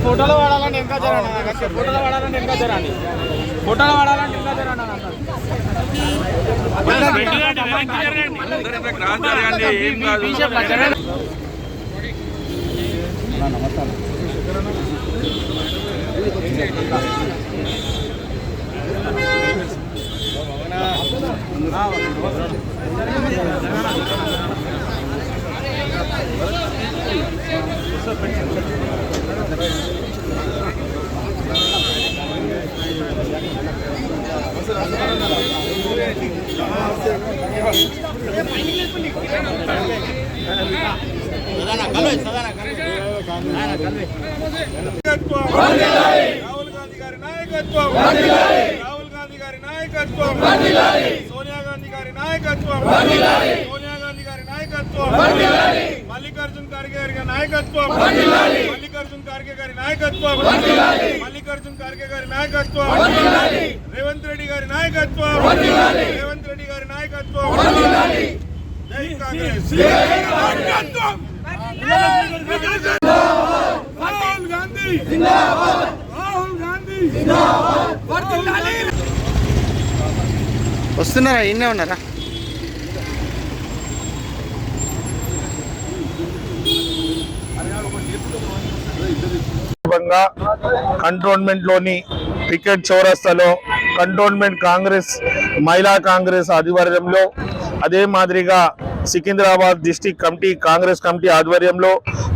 ఫోటోలో వాడాలంటే ఇంకా జరండి, ఫోటోలో వాడాలంటే ఇంకా జరండి, ఫోటోలో వాడాలంటే ఇంకా జరండి. రాహుల్ గాంధీ గారి నాయకత్వం, రాహుల్ గాంధీ గారి నాయకత్వం, సోనియా గాంధీ గారి నాయకత్వం, సోనియా గాంధీ గారి నాయకత్వం, మల్లికార్జున్ ఖర్గే గారి నాయకత్వం, మల్లికార్జున్ ఖర్గే గారి నాయకత్వం, మల్లికార్జున్ ఖర్గే గారి నాయకత్వం, రేవంత్ రెడ్డి గారి నాయకత్వం, రేవంత్ రెడ్డి గారి నాయకత్వం. జై కాంగ్రెస్. రాహుల్ గాంధీ జిందాబాద్, రాహుల్ గాంధీ జిందాబాద్. వస్తున్నారా? ఇన్నే ఉన్నారా? కంటోన్మెంట్ లోని క్రికెట్ చౌరస్తాలో కంటోన్మెంట్ కాంగ్రెస్ మహిళా కాంగ్రెస్ ఆధ్వర్యంలో, అదే మాదిరిగా Secunderabad district committee Congress committee ఆధ్వర్యంలో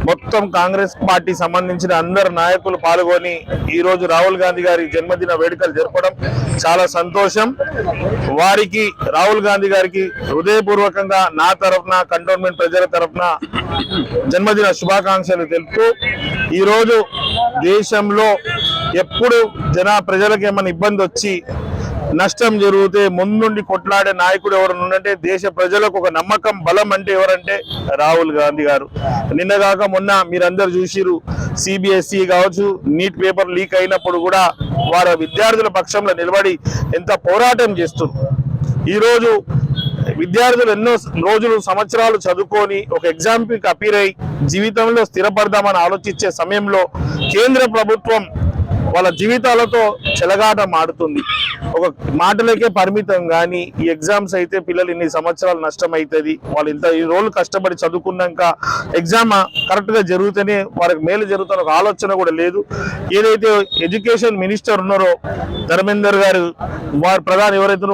మొత్తం కాంగ్రెస్ పార్టీ సంబంధించిన అందరు నాయకులు పాల్గొని ఈరోజు రాహుల్ గాంధీ గారి జన్మదిన వేడుకలు జరపడం చాలా సంతోషం. వారికి రాహుల్ గాంధీ గారికి హృదయపూర్వకంగా నా తరఫున కంటోన్మెంట్ ప్రజల తరఫున జన్మదిన శుభాకాంక్షలు తెలుపుతూ, ఈరోజు దేశంలో ఎప్పుడు ప్రజలకు ఏమైనా ఇబ్బంది వచ్చి నష్టం జరిగితే ముందుండి కొట్లాడే నాయకుడు ఎవరు ఉందంటే దేశ ప్రజలకు ఒక నమ్మకం బలం అంటే ఎవరంటే రాహుల్ గాంధీ గారు. నిన్నగాక మొన్న మీరందరూ చూసిరు, సిబిఎస్ఈ కావచ్చు, నీట్ పేపర్ లీక్ అయినప్పుడు కూడా వారు విద్యార్థుల పక్షంలో నిలబడి ఎంత పోరాటం చేస్తున్నారు. ఈరోజు విద్యార్థులు ఎన్నో రోజులు సంవత్సరాలు చదువుకొని ఒక ఎగ్జామ్కి అపీర్ అయి జీవితంలో స్థిరపడదామని ఆలోచించే సమయంలో కేంద్ర ప్రభుత్వం వాళ్ళ జీవితాలతో చెలగాటం ఆడుతుంది. ఒక మాటలకే పరిమితం కానీ ఈ ఎగ్జామ్స్ అయితే పిల్లలు ఇన్ని సంవత్సరాలు నష్టం అవుతుంది. వాళ్ళు ఇంత ఈ రోజులు కష్టపడి చదువుకున్నాక ఎగ్జామ్ కరెక్ట్గా జరిగితేనే వారికి మేలు జరుగుతున్న ఒక ఆలోచన కూడా లేదు. ఏదైతే ఎడ్యుకేషన్ మినిస్టర్ ఉన్నారో ధర్మేందర్ గారు, వారి ప్రధాని ఎవరైతే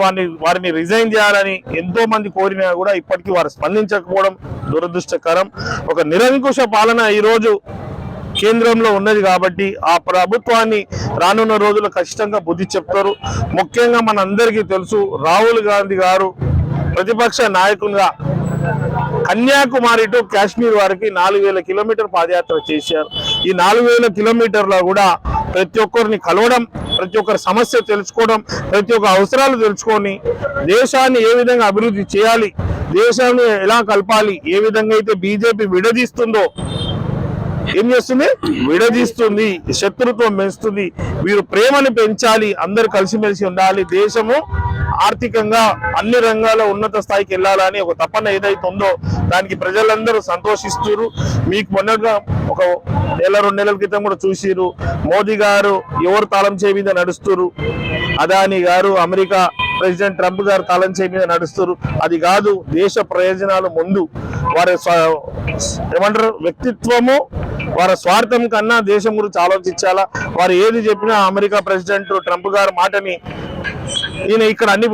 వారిని రిజైన్ చేయాలని ఎంతో మంది కోరినా కూడా ఇప్పటికీ వారు స్పందించకపోవడం దురదృష్టకరం. ఒక నిరంకుశ పాలన ఈరోజు కేంద్రంలో ఉన్నది కాబట్టి ఆ ప్రభుత్వాన్ని రానున్న రోజుల్లో ఖచ్చితంగా బుద్ధి చెప్తారు. ముఖ్యంగా మనందరికీ తెలుసు, రాహుల్ గాంధీ గారు ప్రతిపక్ష నాయకునిగా కన్యాకుమారి టు కాశ్మీర్ వరకు 4000 కిలోమీటర్ పాదయాత్ర చేశారు. ఈ 4000 కిలోమీటర్లో కూడా ప్రతి ఒక్కరిని కలవడం, ప్రతి ఒక్కరి సమస్య తెలుసుకోవడం, ప్రతి ఒక్క అవసరాలు తెలుసుకొని దేశాన్ని ఏ విధంగా అభివృద్ధి చేయాలి, దేశాన్ని ఎలా కలపాలి, ఏ విధంగా అయితే బీజేపీ విడదీస్తుందో, ఏం చేస్తుంది, విడదీస్తుంది, శత్రుత్వం పెంచుతుంది. వీరు ప్రేమను పెంచాలి, అందరూ కలిసిమెలిసి ఉండాలి, దేశము ఆర్థికంగా అన్ని రంగాల్లో ఉన్నత స్థాయికి వెళ్ళాలని ఒక తపన ఏదైతే ఉందో దానికి ప్రజలందరూ సంతోషిస్తున్నారు. మీకు మొన్నగా ఒక 1-2 నెలల క్రితం కూడా చూసిరు, మోదీ గారు ఎవరు తాళం చేయి మీద నడుస్తున్నారు, అదానీ గారు, అమెరికా ప్రెసిడెంట్ ట్రంప్ గారు తాళం చేయి మీద నడుస్తున్నారు. అది కాదు, దేశ ప్రయోజనాలు ముందు, వారి ఏమంటారు వ్యక్తిత్వము, వారి స్వార్థం కన్నా దేశం గురించి ఆలోచించాలా. వారు ఏది చెప్పినా అమెరికా ప్రెసిడెంట్ ట్రంప్ గారు మాటని ఈయన ఇక్కడ అన్ని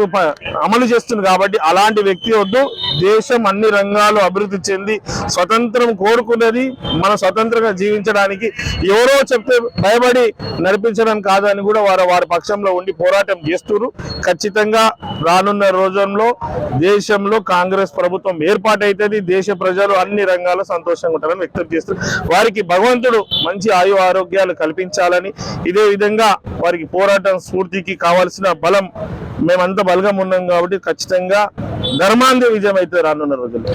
అమలు చేస్తుంది కాబట్టి అలాంటి వ్యక్తి వద్దు. దేశం అన్ని రంగాలు అభివృద్ధి చెంది స్వతంత్రం కోరుకున్నది మన స్వతంత్రంగా జీవించడానికి, ఎవరో చెప్తే భయపడి నడిపించడం కాదని కూడా వారి పక్షంలో ఉండి పోరాటం చేస్తున్నారు. ఖచ్చితంగా రానున్న రోజుల్లో దేశంలో కాంగ్రెస్ ప్రభుత్వం ఏర్పాటైతుంది. దేశ ప్రజలు అన్ని రంగాల్లో సంతోషంగా ఉంటారని వ్యక్తం చేస్తారు. వారికి భగవంతుడు మంచి ఆయు ఆరోగ్యాలు కల్పించాలని, ఇదే విధంగా వారికి పోరాటం స్ఫూర్తికి కావాల్సిన బలం మేమంతా బలంగా ఉన్నాం కాబట్టి ఖచ్చితంగా ధర్మాంధ విజయం అయితే రానున్న రోజుల్లో.